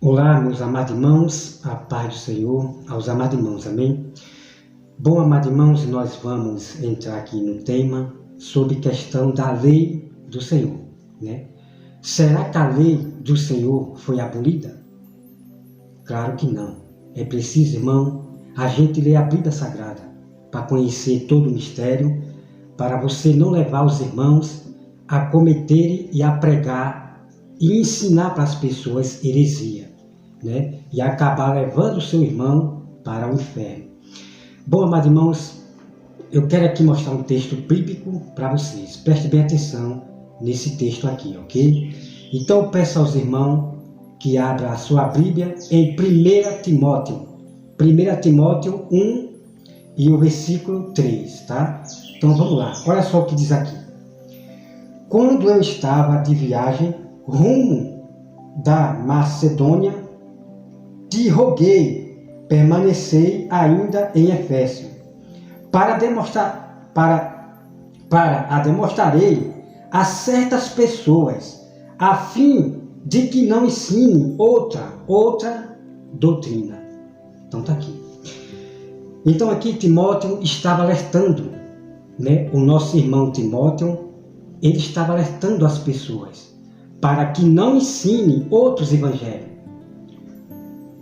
Olá, meus amados irmãos, a paz do Senhor aos amados irmãos, amém? Bom, amados irmãos, nós vamos entrar aqui no tema sobre questão da lei do Senhor, né? Será que a lei do Senhor foi abolida? Claro que não. É preciso, irmão, a gente ler a Bíblia Sagrada para conhecer todo o mistério, para você não levar os irmãos a cometerem e a pregar e ensinar para as pessoas heresia, né? E acabar levando o seu irmão para o inferno. Bom, amados irmãos, eu quero aqui mostrar um texto bíblico para vocês. Preste bem atenção nesse texto aqui, ok? Então eu peço aos irmãos que abram a sua Bíblia em 1 Timóteo. 1 Timóteo 1 e o versículo 3, tá? Então vamos lá, olha só o que diz aqui. Quando eu estava de viagem rumo da Macedônia, te roguei, permanecei ainda em Éfeso, para a demonstrarei a certas pessoas, a fim de que não ensine outra doutrina. Então está aqui. Então aqui Timóteo estava alertando, né? O nosso irmão Timóteo, ele estava alertando as pessoas para que não ensine outros evangelhos.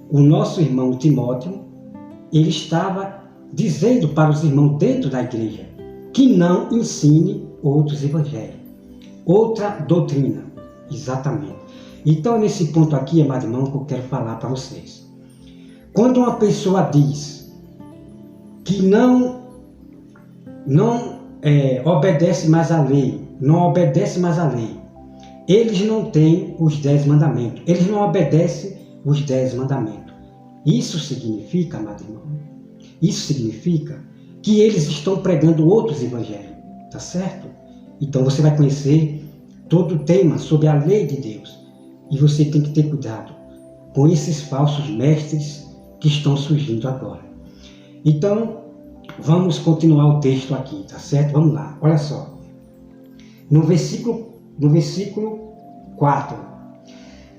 O nosso irmão Timóteo, ele estava dizendo para os irmãos dentro da igreja que não ensine outros evangelhos, outra doutrina, exatamente. Então, nesse ponto aqui, amado irmão, que eu quero falar para vocês. Quando uma pessoa diz que não obedece mais à lei, eles não têm os 10 mandamentos, eles não obedecem os 10 mandamentos. Isso significa, amado irmão, que eles estão pregando outros evangelhos, tá certo? Então você vai conhecer todo o tema sobre a lei de Deus. E você tem que ter cuidado com esses falsos mestres que estão surgindo agora. Então, vamos continuar o texto aqui, tá certo? Vamos lá, olha só. No versículo 4.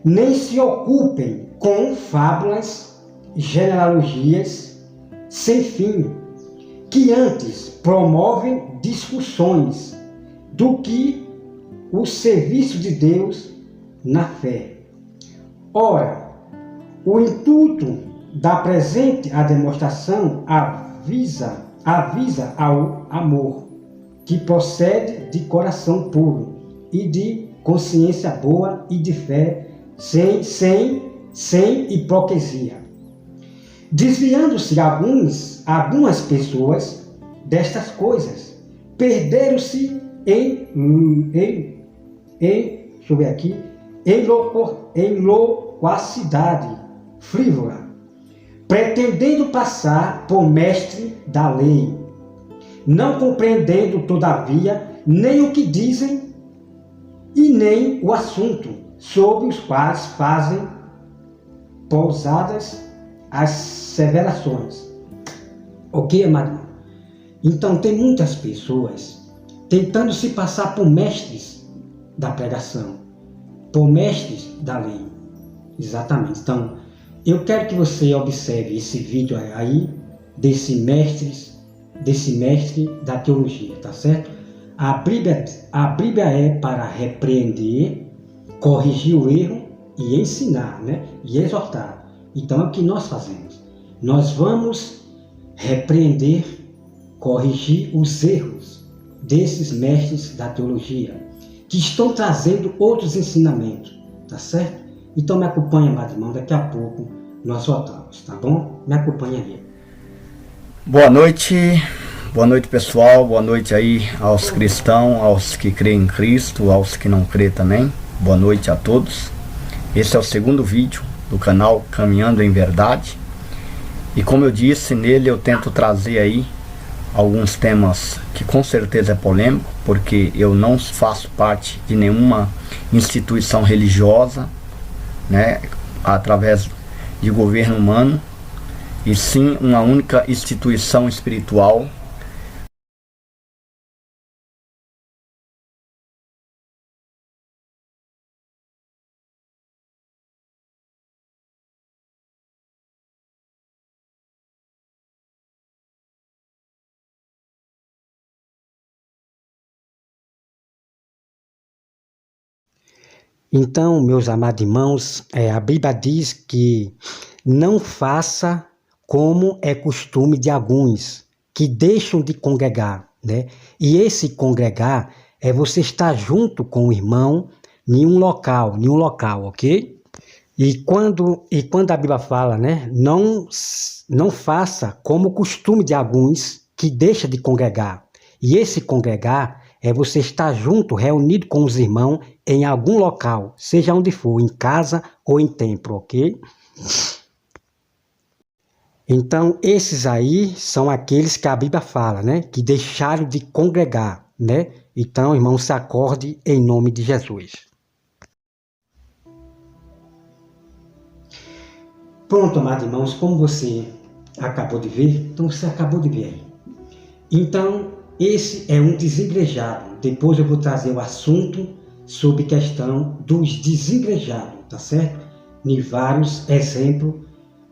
Nem se ocupem com fábulas, genealogias sem fim, que antes promovem discussões do que o serviço de Deus na fé. Ora, o intuito da presente demonstração avisa ao amor, que procede de coração puro e de consciência boa e de fé sem hipocrisia. Desviando-se algumas pessoas destas coisas, perderam-se em loquacidade frívola, pretendendo passar por mestre da lei, não compreendendo, todavia, nem o que dizem e nem o assunto sobre os quais fazem pousadas as severações. Ok, amado? Então, tem muitas pessoas tentando se passar por mestres da pregação, por mestres da lei. Exatamente. Então, eu quero que você observe esse vídeo aí, desse mestre da teologia, tá certo? A Bíblia é para repreender, corrigir o erro e ensinar, né? E exortar. Então é o que nós fazemos. Nós vamos repreender, corrigir os erros desses mestres da teologia, que estão trazendo outros ensinamentos, tá certo? Então me acompanha, amado irmão, daqui a pouco nós voltamos, tá bom? Me acompanha aí. Boa noite pessoal, boa noite aí aos cristãos, aos que creem em Cristo, aos que não creem também. Boa noite a todos. Esse é o segundo vídeo do canal Caminhando em Verdade. E como eu disse, nele eu tento trazer aí alguns temas que com certeza é polêmico, porque eu não faço parte de nenhuma instituição religiosa, né, através de governo humano, e sim uma única instituição espiritual Então, meus amados irmãos, a Bíblia diz que não faça como é costume de alguns que deixam de congregar, né? E esse congregar é você estar junto com o irmão em um local, ok? E quando a Bíblia fala, né? Não faça como o costume de alguns que deixam de congregar. E esse congregar é você estar junto, reunido com os irmãos em algum local, seja onde for, em casa ou em templo, ok? Então, esses aí são aqueles que a Bíblia fala, né? Que deixaram de congregar, né? Então, irmão, se acorde em nome de Jesus. Pronto, amados irmãos, como você acabou de ver, então você acabou de ver aí. Então, esse é um desigrejados. Depois eu vou trazer o assunto sobre questão dos desigrejados, tá certo? Em vários exemplos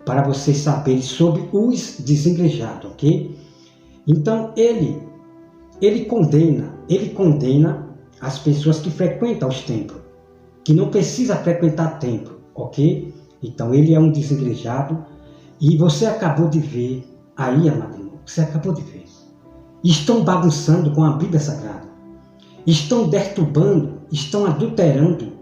para vocês saberem sobre os desigrejados, ok? Então, ele condena as pessoas que frequentam os templos, que não precisa frequentar templo, ok? Então, ele é um desigrejado e você acabou de ver aí, amado irmão, você acabou de ver. Estão bagunçando com a Bíblia Sagrada, estão perturbando, estão adulterando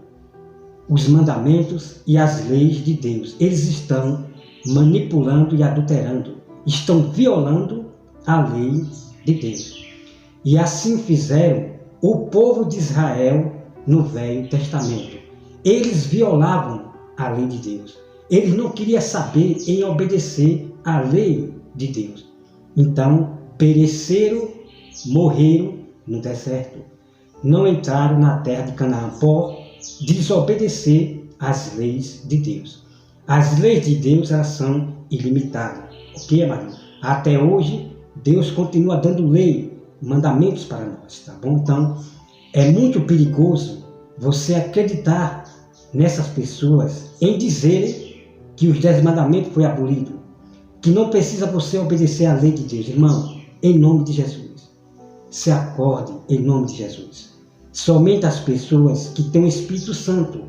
os mandamentos e as leis de Deus. Eles estão manipulando e adulterando, estão violando a lei de Deus. E assim fizeram o povo de Israel no Velho Testamento. Eles violavam a lei de Deus. Eles não queriam saber em obedecer a lei de Deus. Então, pereceram, morreram no deserto. Não entraram na terra de Canaã por desobedecer às leis de Deus. As leis de Deus, elas são ilimitadas. Ok, amado? Até hoje, Deus continua dando lei, mandamentos para nós, tá bom? Então, é muito perigoso você acreditar nessas pessoas em dizerem que os 10 mandamentos foi abolido, que não precisa você obedecer à lei de Deus. Irmão, em nome de Jesus, se acorde em nome de Jesus. Somente as pessoas que têm o Espírito Santo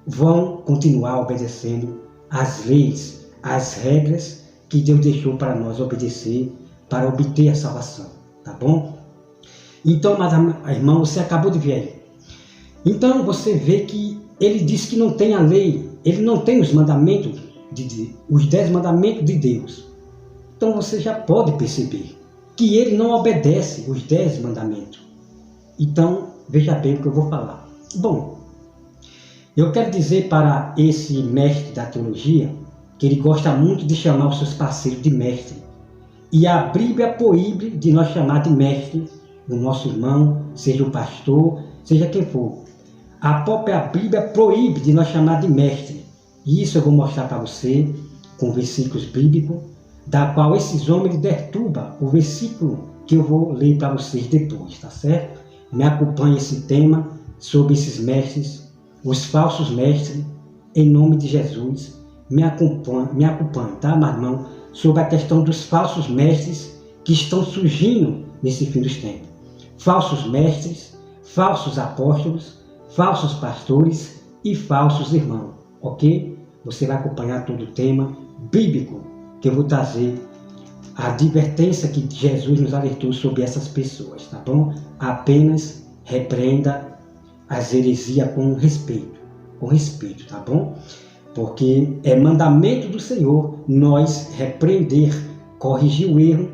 vão continuar obedecendo às leis, às regras que Deus deixou para nós obedecer para obter a salvação, tá bom? Então, irmão, você acabou de ver aí. Então, você vê que ele diz que não tem a lei, ele não tem os mandamentos, os 10 mandamentos de Deus. Então, você já pode perceber que ele não obedece os 10 mandamentos. Então, veja bem o que eu vou falar. Bom, eu quero dizer para esse mestre da teologia que ele gosta muito de chamar os seus parceiros de mestre. E a Bíblia proíbe de nós chamar de mestre o nosso irmão, seja o pastor, seja quem for. A própria Bíblia proíbe de nós chamar de mestre. E isso eu vou mostrar para você com versículos bíblicos, da qual esses homens perturbam o versículo que eu vou ler para vocês depois, tá certo? Me acompanhe esse tema sobre esses mestres, os falsos mestres, em nome de Jesus. Me acompanhe, tá, meu irmão? Sobre a questão dos falsos mestres que estão surgindo nesse fim dos tempos. Falsos mestres, falsos apóstolos, falsos pastores e falsos irmãos, ok? Você vai acompanhar todo o tema bíblico que eu vou trazer, a advertência que Jesus nos alertou sobre essas pessoas, tá bom? Apenas repreenda as heresias com respeito, tá bom? Porque é mandamento do Senhor nós repreender, corrigir o erro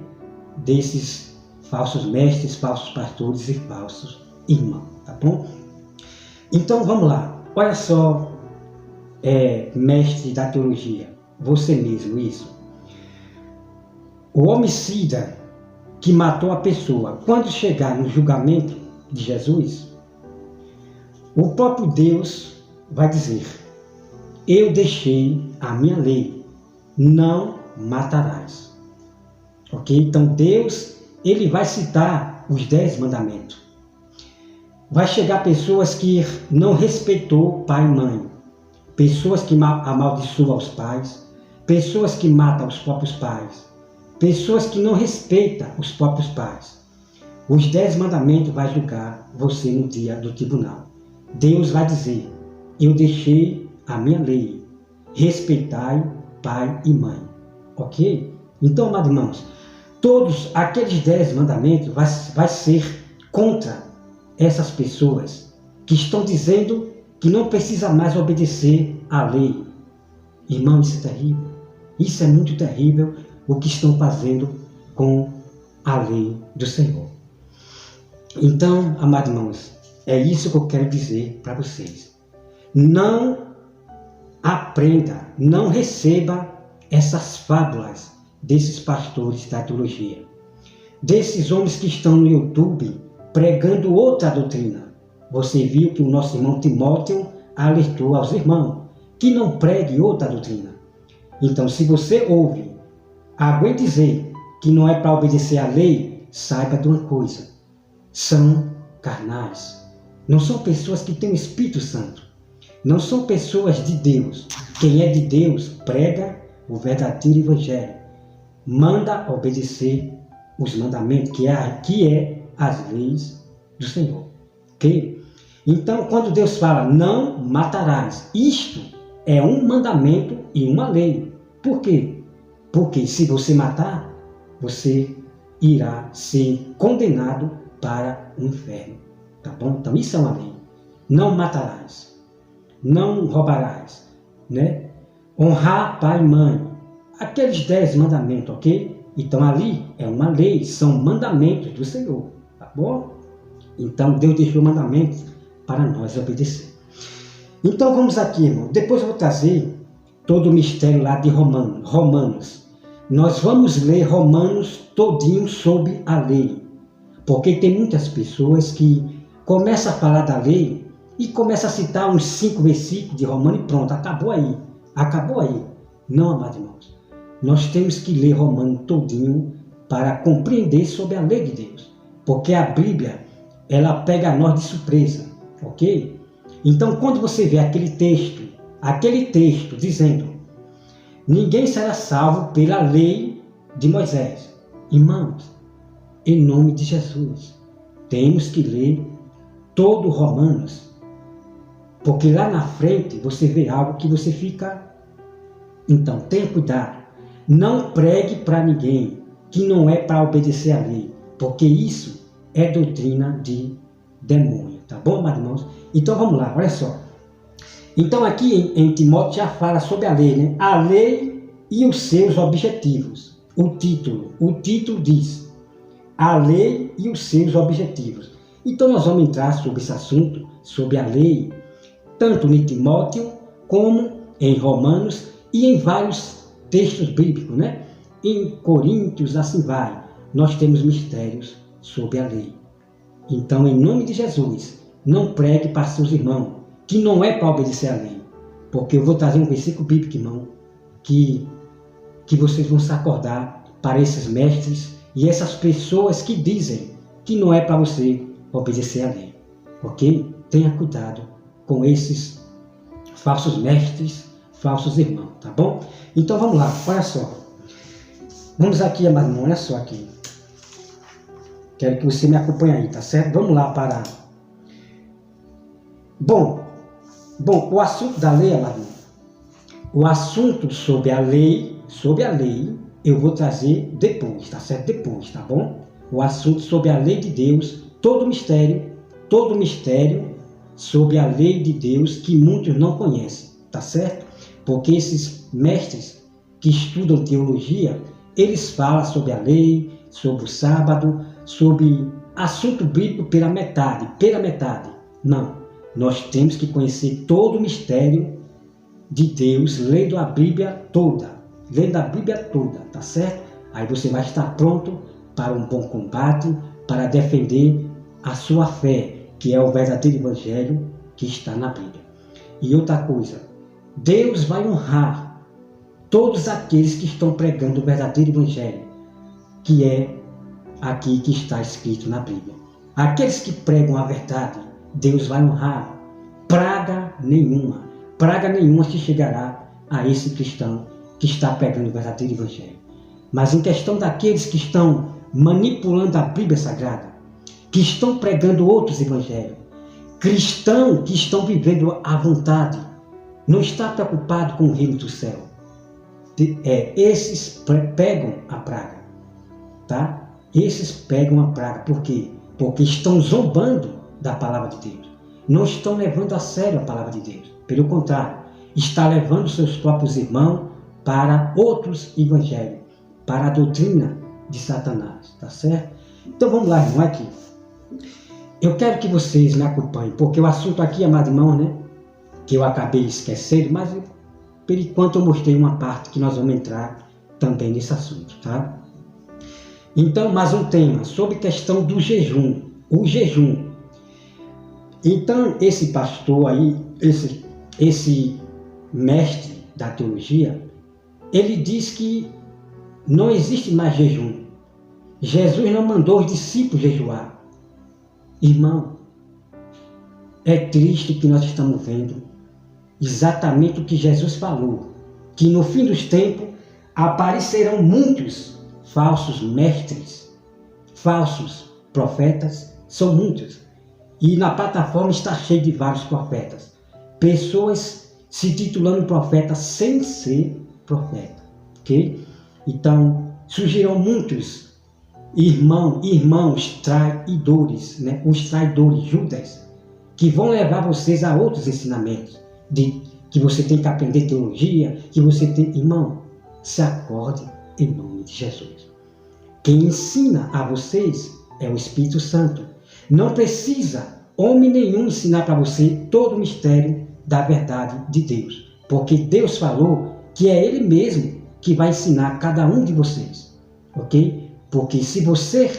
desses falsos mestres, falsos pastores e falsos irmãos, tá bom? Então vamos lá, olha só, mestre da teologia, você mesmo, isso. O homicida que matou a pessoa, quando chegar no julgamento de Jesus, o próprio Deus vai dizer: eu deixei a minha lei, não matarás. Ok? Então Deus, ele vai citar os 10 mandamentos. Vai chegar pessoas que não respeitou pai e mãe, pessoas que amaldiçoam os pais, pessoas que matam os próprios pais, pessoas que não respeitam os próprios pais. Os 10 mandamentos vai julgar você no dia do tribunal. Deus vai dizer: eu deixei a minha lei. Respeitai pai e mãe. Ok? Então, amados irmãos, todos aqueles 10 mandamentos vai ser contra essas pessoas que estão dizendo que não precisa mais obedecer à lei. Irmão, isso é terrível. Isso é muito terrível o que estão fazendo com a lei do Senhor. Então, amados irmãos, é isso que eu quero dizer para vocês. Não aprenda, não receba essas fábulas desses pastores da teologia, desses homens que estão no YouTube pregando outra doutrina. Você viu que o nosso irmão Timóteo alertou aos irmãos que não pregue outra doutrina. Então, se você ouve alguém dizer que não é para obedecer à lei, saiba de uma coisa: são carnais. Não são pessoas que têm o Espírito Santo. Não são pessoas de Deus. Quem é de Deus prega o verdadeiro Evangelho. Manda obedecer os mandamentos, que é as leis do Senhor. Ok? Então, quando Deus fala, não matarás, isto é um mandamento e uma lei. Por quê? Porque se você matar, você irá ser condenado para o inferno. Tá bom? Então, isso é uma lei. Não matarás. Não roubarás. Né? Honrar pai e mãe. Aqueles 10 mandamentos, ok? Então, ali é uma lei, são mandamentos do Senhor. Tá bom? Então, Deus deixou mandamentos para nós obedecer. Então, vamos aqui, irmão. Depois eu vou trazer todo o mistério lá de Romanos. Nós vamos ler Romanos todinho sobre a lei. Porque tem muitas pessoas que começam a falar da lei e começam a citar uns 5 versículos de Romanos e pronto, acabou aí. Acabou aí. Não, amados irmãos. Nós temos que ler Romanos todinho para compreender sobre a lei de Deus. Porque a Bíblia, ela pega nós de surpresa. Ok? Então, quando você vê aquele texto dizendo: ninguém será salvo pela lei de Moisés. Irmãos, em nome de Jesus, temos que ler todo Romanos, porque lá na frente você vê algo que você fica... Então, tenha cuidado. Não pregue para ninguém que não é para obedecer à lei, porque isso é doutrina de demônio. Tá bom, meus irmãos? Então, vamos lá, olha só. Então, aqui em Timóteo já fala sobre a lei, né? A lei e os seus objetivos. O título diz: a lei e os seus objetivos. Então, nós vamos entrar sobre esse assunto, sobre a lei, tanto em Timóteo, como em Romanos e em vários textos bíblicos, né? Em Coríntios, assim vai. Nós temos mistérios sobre a lei. Então, em nome de Jesus, não pregue para seus irmãos que não é para obedecer à lei. Porque eu vou trazer um versículo bíblico, irmão, que vocês vão se acordar para esses mestres e essas pessoas que dizem que não é para você obedecer à lei. Ok? Tenha cuidado com esses falsos mestres, falsos irmãos, tá bom? Então vamos lá, olha só. Vamos aqui, amado irmão, olha só aqui. Quero que você me acompanhe aí, tá certo? Vamos lá para... Bom, o assunto da lei, amado irmão, o assunto sobre a lei, eu vou trazer depois, tá certo? Depois, tá bom? O assunto sobre a lei de Deus, todo mistério sobre a lei de Deus que muitos não conhecem, tá certo? Porque esses mestres que estudam teologia, eles falam sobre a lei, sobre o sábado, sobre assunto bíblico pela metade. Não, nós temos que conhecer todo o mistério de Deus, lendo a Bíblia toda, tá certo? Aí você vai estar pronto para um bom combate, para defender a sua fé, que é o verdadeiro Evangelho que está na Bíblia. E outra coisa, Deus vai honrar todos aqueles que estão pregando o verdadeiro Evangelho, que é aqui que está escrito na Bíblia. Aqueles que pregam a verdade, Deus vai honrar. Praga nenhuma se chegará a esse cristão que está pregando o verdadeiro Evangelho. Mas em questão daqueles que estão manipulando a Bíblia Sagrada, que estão pregando outros evangelhos, cristãos que estão vivendo à vontade, não está preocupado com o reino do céu. Esses pegam a praga, tá? Esses pegam a praga. Por quê? Porque estão zombando da palavra de Deus. Não estão levando a sério a palavra de Deus. Pelo contrário, está levando seus próprios irmãos para outros evangelhos, para a doutrina de Satanás, tá certo? Então vamos lá, irmão, aqui. Eu quero que vocês me acompanhem, porque o assunto aqui, amado irmão, né, que eu acabei esquecendo, mas por enquanto eu mostrei uma parte que nós vamos entrar também nesse assunto, tá? Então, mais um tema sobre questão do jejum, o jejum. Então, esse pastor aí, esse mestre da teologia, ele diz que não existe mais jejum. Jesus não mandou os discípulos jejuar. Irmão, é triste que nós estamos vendo exatamente o que Jesus falou, que no fim dos tempos aparecerão muitos falsos mestres, falsos profetas, são muitos. E na plataforma está cheio de vários profetas. Pessoas se titulando profeta sem ser profeta, ok? Então, surgirão muitos irmãos traidores, né? Os traidores, Judas, que vão levar vocês a outros ensinamentos, de que você tem que aprender teologia, que você tem... Irmão, se acorde em nome de Jesus. Quem ensina a vocês é o Espírito Santo. Não precisa homem nenhum ensinar para você todo o mistério da verdade de Deus, porque Deus falou que é Ele mesmo que vai ensinar cada um de vocês, ok? Porque se você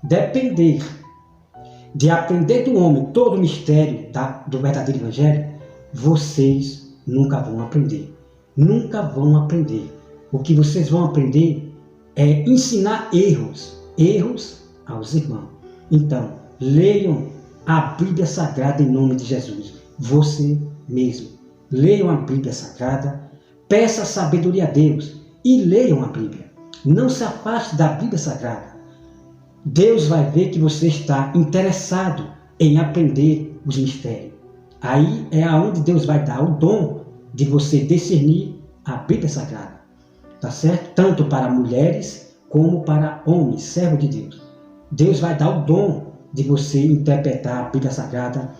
depender de aprender do homem todo o mistério do verdadeiro Evangelho, vocês nunca vão aprender. Nunca vão aprender. O que vocês vão aprender é ensinar erros aos irmãos. Então, leiam a Bíblia Sagrada em nome de Jesus. Você mesmo. Leiam a Bíblia Sagrada, peça sabedoria a Deus e leiam a Bíblia. Não se afaste da Bíblia Sagrada. Deus vai ver que você está interessado em aprender os mistérios. Aí é aonde Deus vai dar o dom de você discernir a Bíblia Sagrada. Tá certo? Tanto para mulheres como para homens, servos de Deus. Deus vai dar o dom de você interpretar a Bíblia Sagrada.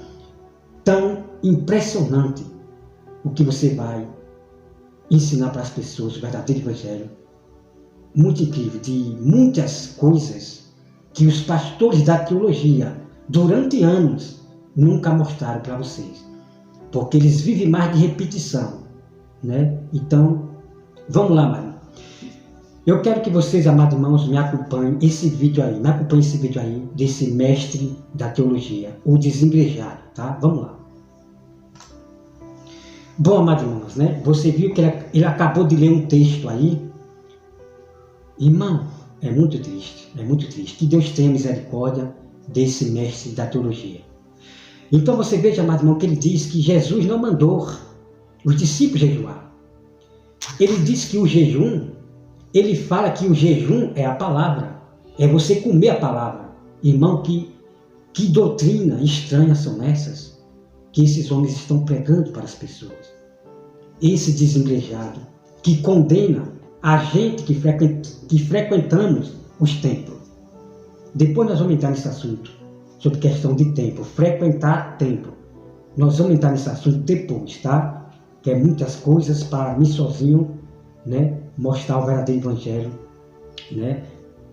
Tão impressionante o que você vai ensinar para as pessoas o verdadeiro Evangelho. Muito incrível, de muitas coisas que os pastores da teologia, durante anos, nunca mostraram para vocês. Porque eles vivem mais de repetição, né? Então, vamos lá, Maria. Eu quero que vocês, amados irmãos, me acompanhem esse vídeo aí, desse mestre da teologia, o desengrejado, tá? Vamos lá. Bom, amados irmãos, né? Você viu que ele acabou de ler um texto aí. Irmão, é muito triste. Que Deus tenha misericórdia desse mestre da teologia. Então você veja, amado irmão, que ele diz que Jesus não mandou os discípulos jejuar. Ele diz que o jejum, ele fala que o jejum é a palavra, é você comer a palavra. Irmão, que doutrina estranha são essas que esses homens estão pregando para as pessoas. Esse desengrejado que condena a gente que frequentamos os templos. Depois nós vamos entrar nesse assunto, sobre questão de templo, frequentar templo. Nós vamos entrar nesse assunto depois, tá? Que é muitas coisas para mim sozinho, né? Mostrar o verdadeiro Evangelho, né?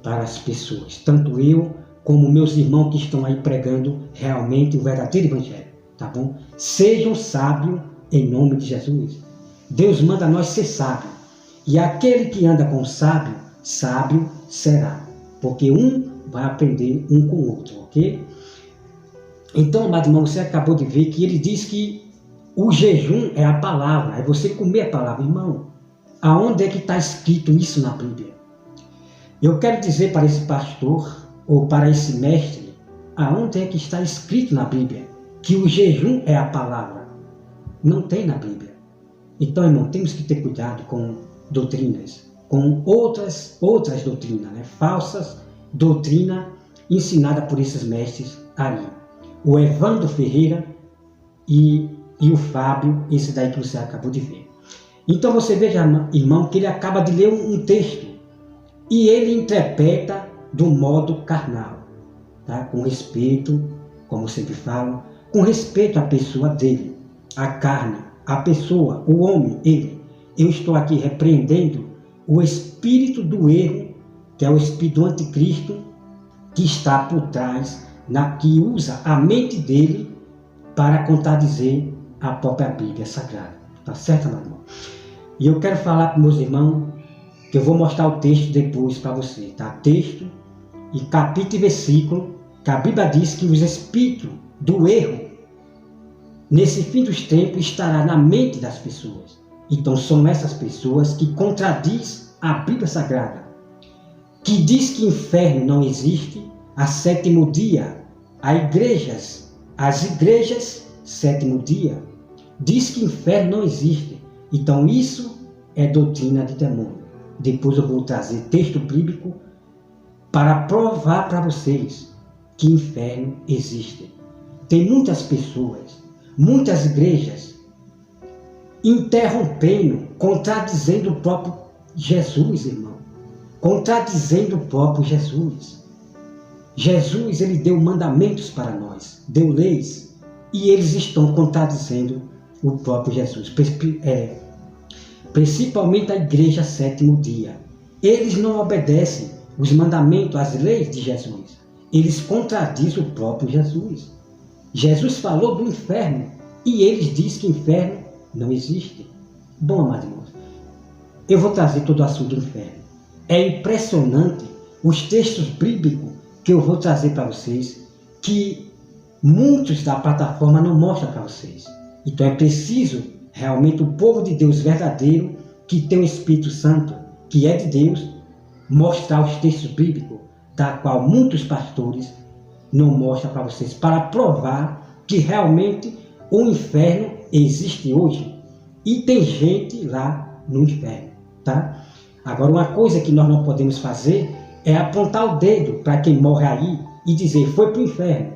Para as pessoas. Tanto eu como meus irmãos que estão aí pregando realmente o verdadeiro Evangelho, tá bom? Sejam sábios em nome de Jesus. Deus manda nós ser sábios. E aquele que anda com o sábio, sábio será. Porque um vai aprender um com o outro, ok? Então, amado irmão, você acabou de ver que ele diz que o jejum é a palavra, é você comer a palavra. Irmão, aonde é que está escrito isso na Bíblia? Eu quero dizer para esse pastor, ou para esse mestre, aonde é que está escrito na Bíblia que o jejum é a palavra? Não tem na Bíblia. Então, irmão, temos que ter cuidado com doutrinas, com outras doutrinas, né? Falsas doutrinas ensinadas por esses mestres aí. o Evandro Ferreira e o Fábio, esse daí que você acabou de ver. Então você veja, irmão, que ele acaba de ler um texto e ele interpreta do modo carnal, tá? Com respeito, como sempre falo, com respeito à pessoa dele, a carne, a pessoa, o homem, ele. Eu estou aqui repreendendo o espírito do erro, que é o espírito do anticristo, que está por trás, que usa a mente dele para contradizer a própria Bíblia Sagrada. Tá certo, meu irmão? E eu quero falar para meus irmãos, que eu vou mostrar o texto depois para você, tá? Texto e capítulo e versículo, que a Bíblia diz que os espíritos do erro, nesse fim dos tempos, estará na mente das pessoas. Então são essas pessoas que contradizem a Bíblia Sagrada, que diz que inferno não existe, a sétimo dia, as igrejas, sétimo dia, diz que inferno não existe. Então isso é doutrina de demônio. Depois eu vou trazer texto bíblico para provar para vocês que inferno existe. Tem muitas pessoas, muitas igrejas interrompendo, contradizendo o próprio Jesus, irmão. Contradizendo o próprio Jesus. Jesus, ele deu mandamentos para nós, deu leis, e eles estão contradizendo o próprio Jesus. Principalmente a igreja sétimo dia. Eles não obedecem os mandamentos, as leis de Jesus. Eles contradizem o próprio Jesus. Jesus falou do inferno e eles dizem que inferno não existe. Bom, amados irmãos, eu vou trazer todo o assunto do inferno. É impressionante os textos bíblicos que eu vou trazer para vocês, que muitos da plataforma não mostram para vocês. Então é preciso realmente o povo de Deus verdadeiro, que tem o Espírito Santo, que é de Deus, mostrar os textos bíblicos, da qual muitos pastores não mostram para vocês, para provar que realmente o inferno existe hoje. E tem gente lá no inferno, tá? Agora, uma coisa que nós não podemos fazer é apontar o dedo para quem morre aí e dizer, foi para o inferno.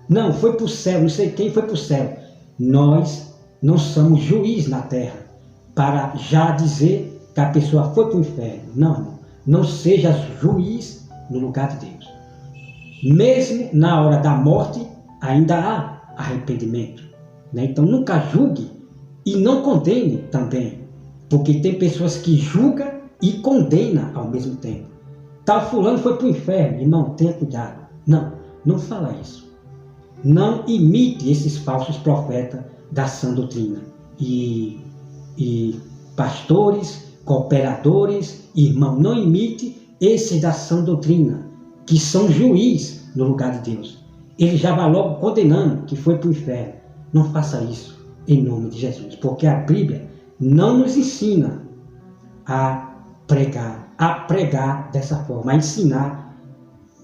Não, foi para o céu, não sei quem foi para o céu. Nós não somos juiz na terra para já dizer que a pessoa foi para o inferno. Não, irmão. Não seja juiz no lugar de Deus. Mesmo na hora da morte, ainda há arrependimento, né? Então nunca julgue e não condene também, porque tem pessoas que julgam e condenam ao mesmo tempo. Tal fulano foi para o inferno. Irmão, tenha cuidado. Não, não fala isso. Não imite esses falsos profetas da sã doutrina. E pastores, cooperadores, irmão, não imite esses da sã doutrina, que são juiz no lugar de Deus. Ele já vai logo condenando que foi para o inferno. Não faça isso em nome de Jesus, porque a Bíblia não nos ensina a pregar dessa forma, a ensinar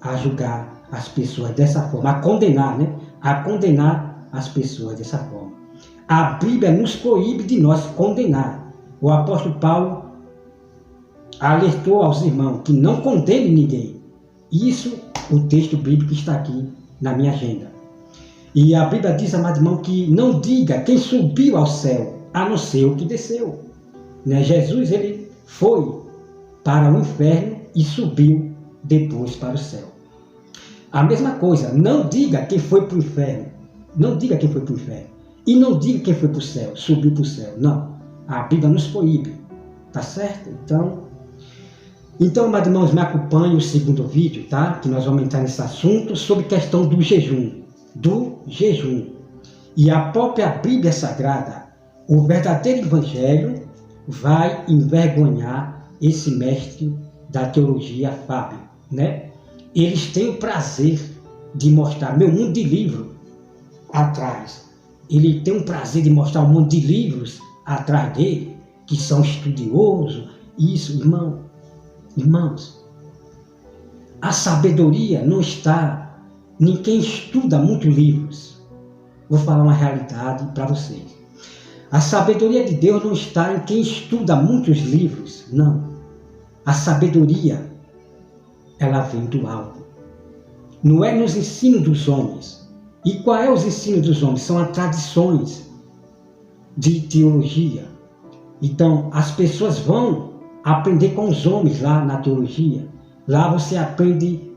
a julgar as pessoas dessa forma, a condenar, né? A condenar as pessoas dessa forma. A Bíblia nos proíbe de nós condenar. O apóstolo Paulo alertou aos irmãos que não condene ninguém. Isso, o texto bíblico está aqui na minha agenda. E a Bíblia diz, amado irmão, que não diga quem subiu ao céu, a não ser o que desceu. Né? Jesus, ele foi para o inferno e subiu depois para o céu. A mesma coisa, não diga quem foi para o inferno. Não diga quem foi para o inferno. E não diga quem foi para o céu, subiu para o céu. Não, a Bíblia nos proíbe. Tá certo? Então, meus irmãos, me acompanhem o segundo vídeo, tá? Que nós vamos entrar nesse assunto sobre questão do jejum. Do jejum. E a própria Bíblia Sagrada, o verdadeiro Evangelho, vai envergonhar esse mestre da teologia, Fábio, né? Eles têm o prazer de mostrar meu mundo de livro atrás. Ele tem o prazer de mostrar um monte de livros atrás dele, que são estudiosos. Isso, irmãos, a sabedoria não está em quem estuda muitos livros. Vou falar uma realidade para vocês. A sabedoria de Deus não está em quem estuda muitos livros, não. A sabedoria, ela vem do alto. Não é nos ensinos dos homens. E qual é os ensinos dos homens? São as tradições de teologia. Então, as pessoas vão aprender com os homens lá na teologia. Lá você aprende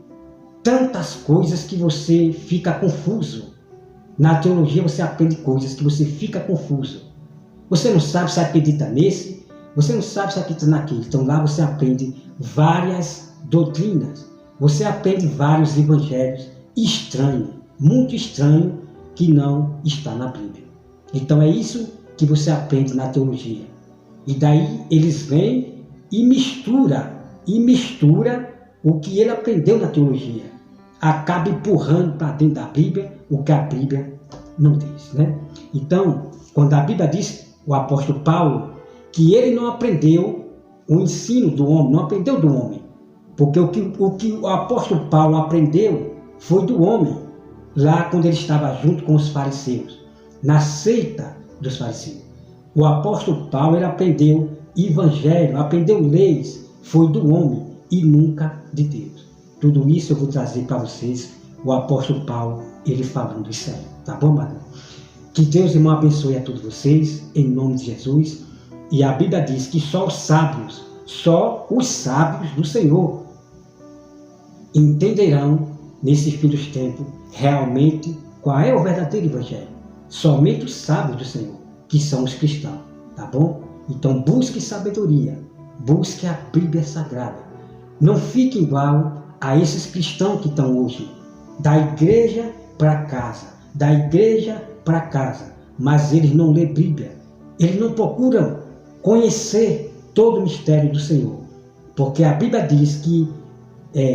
tantas coisas que você fica confuso. Na teologia você aprende coisas que você fica confuso. Você não sabe se acredita nesse, você não sabe se acredita naquele. Então lá você aprende várias doutrinas. Você aprende vários evangelhos estranhos, muito estranhos, que não está na Bíblia. Então é isso que você aprende na teologia. E daí eles vêm e mistura o que ele aprendeu na teologia. Acaba empurrando para dentro da Bíblia o que a Bíblia não diz, né? Então, quando a Bíblia diz, o apóstolo Paulo, que ele não aprendeu o ensino do homem, não aprendeu do homem. Porque o que o apóstolo Paulo aprendeu foi do homem, lá quando ele estava junto com os fariseus, na seita dos fariseus. O apóstolo Paulo, ele aprendeu evangelho, aprendeu leis, foi do homem e nunca de Deus. Tudo isso eu vou trazer para vocês, o apóstolo Paulo, ele falando isso aí. Tá bom, mano? Que Deus, irmão, abençoe a todos vocês, em nome de Jesus. E a Bíblia diz que só os sábios do Senhor entenderão, nesse fim dos tempos, realmente qual é o verdadeiro evangelho. Somente os sábios do Senhor, que são os cristãos. Tá bom? Então busque sabedoria, busque a Bíblia Sagrada. Não fique igual a esses cristãos que estão hoje, da igreja para casa, mas eles não lêem Bíblia, eles não procuram conhecer todo o mistério do Senhor, porque a Bíblia diz que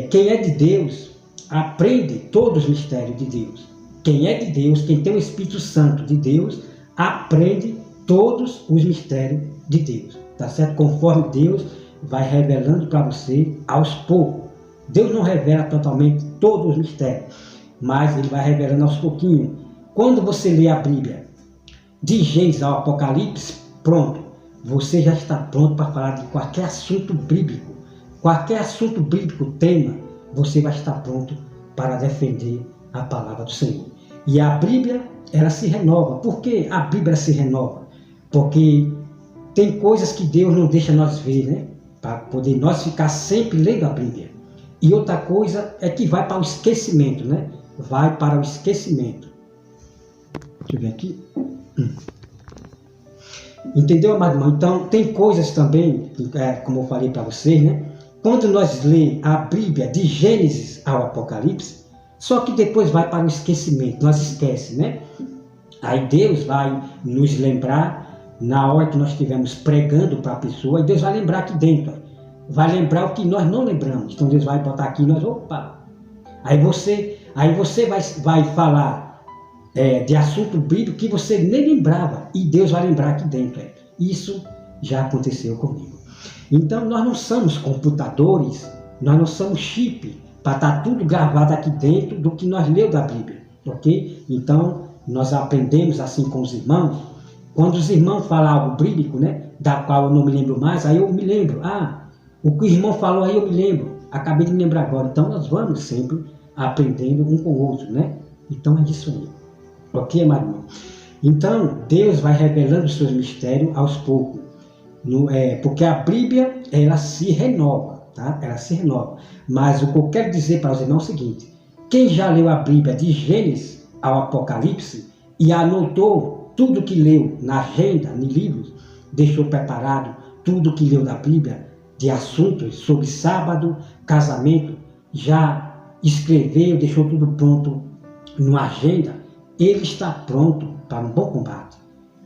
quem é de Deus aprende todos os mistérios de Deus. Quem é de Deus, quem tem o Espírito Santo de Deus, aprende todos os mistérios de Deus, tá certo? Conforme Deus vai revelando para você aos poucos. Deus não revela totalmente todos os mistérios, mas ele vai revelando aos pouquinhos. Quando você lê a Bíblia, de Gênesis ao Apocalipse, pronto, você já está pronto para falar de qualquer assunto bíblico. Qualquer assunto bíblico, tema, você vai estar pronto para defender a palavra do Senhor. E a Bíblia, ela se renova. Por que a Bíblia se renova? Porque tem coisas que Deus não deixa nós ver, né? Para poder nós ficar sempre lendo a Bíblia. E outra coisa é que vai para o esquecimento, né? Vai para o esquecimento. Deixa eu ver aqui. Entendeu, amado irmão? Então, tem coisas também, como eu falei para vocês, né? Quando nós lemos a Bíblia de Gênesis ao Apocalipse, só que depois vai para o esquecimento, nós esquecemos, né? Aí Deus vai nos lembrar, na hora que nós estivermos pregando para a pessoa, e Deus vai lembrar aqui dentro, vai lembrar o que nós não lembramos. Então Deus vai botar aqui e nós, opa! Aí você vai falar de assunto bíblico que você nem lembrava, e Deus vai lembrar aqui dentro. Isso já aconteceu comigo. Então nós não somos computadores, nós não somos chip, para estar tudo gravado aqui dentro do que nós lemos da Bíblia, ok? Então nós aprendemos assim com os irmãos. Quando os irmãos falam algo bíblico, né, da qual eu não me lembro mais, aí eu me lembro, o que o irmão falou aí eu me lembro, acabei de me lembrar agora. Então nós vamos sempre aprendendo um com o outro, né? Então é isso aí, ok, amado irmão? Então Deus vai revelando os seus mistérios aos poucos, porque a Bíblia, ela se renova, tá? Ela se renova. Mas o que eu quero dizer para os irmãos é o seguinte: quem já leu a Bíblia de Gênesis ao Apocalipse e anotou tudo que leu na agenda, em livros, deixou preparado tudo que leu da Bíblia, de assuntos sobre sábado, casamento, já escreveu, deixou tudo pronto numa agenda, ele está pronto para um bom combate,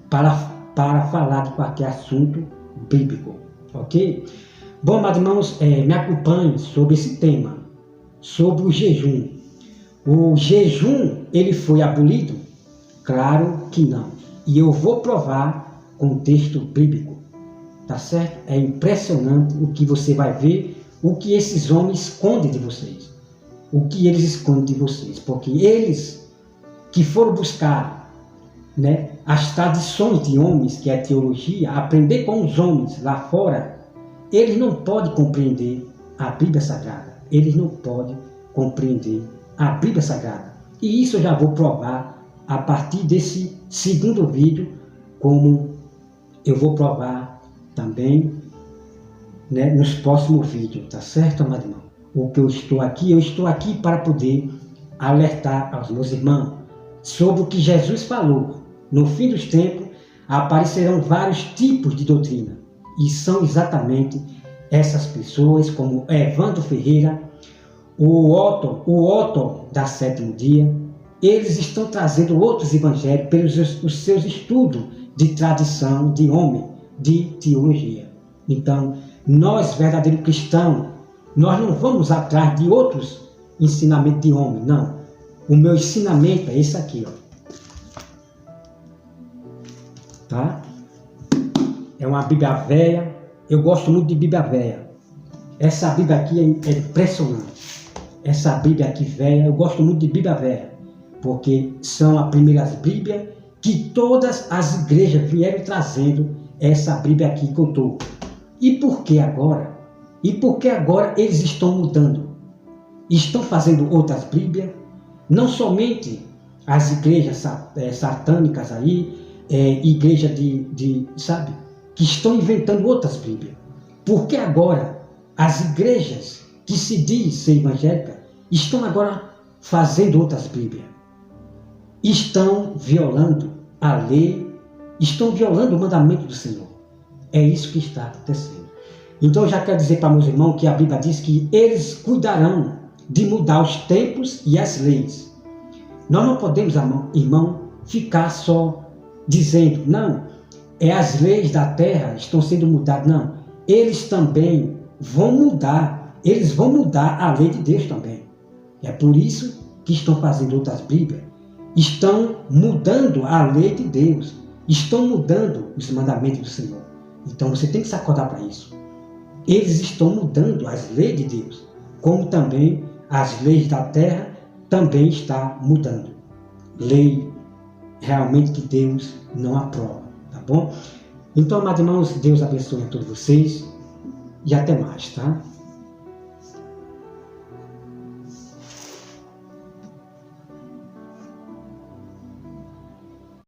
para falar de qualquer assunto bíblico, ok? Bom, amados irmãos, me acompanhe sobre esse tema, sobre o jejum. O jejum, ele foi abolido? Claro que não. E eu vou provar com o texto bíblico, tá certo? É impressionante o que você vai ver, o que esses homens escondem de vocês. O que eles escondem de vocês. Porque eles que foram buscar, né, as tradições de homens, que é a teologia, aprender com os homens lá fora, eles não podem compreender a Bíblia Sagrada. Eles não podem compreender a Bíblia Sagrada. E isso eu já vou provar a partir desse segundo vídeo, como eu vou provar também, né, nos próximos vídeos, tá certo, amado irmão? O que eu estou aqui para poder alertar aos meus irmãos sobre o que Jesus falou. No fim dos tempos, aparecerão vários tipos de doutrina, e são exatamente essas pessoas, como Evandro Ferreira, o Otto da Sétimo Dia. Eles estão trazendo outros evangelhos pelos os seus estudos de tradição, de homem, de teologia. Então, nós, verdadeiros cristãos, nós não vamos atrás de outros ensinamentos de homem, não. O meu ensinamento é esse aqui, ó. Tá? É uma Bíblia velha. Eu gosto muito de Bíblia velha. Essa Bíblia aqui é impressionante. Essa Bíblia aqui velha, eu gosto muito de Bíblia velha, porque são as primeiras Bíblias que todas as igrejas vieram trazendo essa Bíblia aqui que eu estou. E por que agora? E por que agora eles estão mudando? Estão fazendo outras Bíblias? Não somente as igrejas satânicas aí, igreja sabe, que estão inventando outras Bíblias. Por que agora as igrejas que se diz ser evangélica estão agora fazendo outras Bíblias? Estão violando a lei, estão violando o mandamento do Senhor. É isso que está acontecendo. Então eu já quero dizer para meus irmãos que a Bíblia diz que eles cuidarão de mudar os tempos e as leis. Nós não podemos, irmão, ficar só dizendo, não, as leis da terra estão sendo mudadas. Não, eles também vão mudar, eles vão mudar a lei de Deus também. É por isso que estão fazendo outras Bíblias. Estão mudando a lei de Deus, estão mudando os mandamentos do Senhor. Então você tem que se acordar para isso. Eles estão mudando as leis de Deus, como também as leis da terra também está mudando. Lei realmente que Deus não aprova, tá bom? Então, amados irmãos, Deus abençoe a todos vocês e até mais, tá?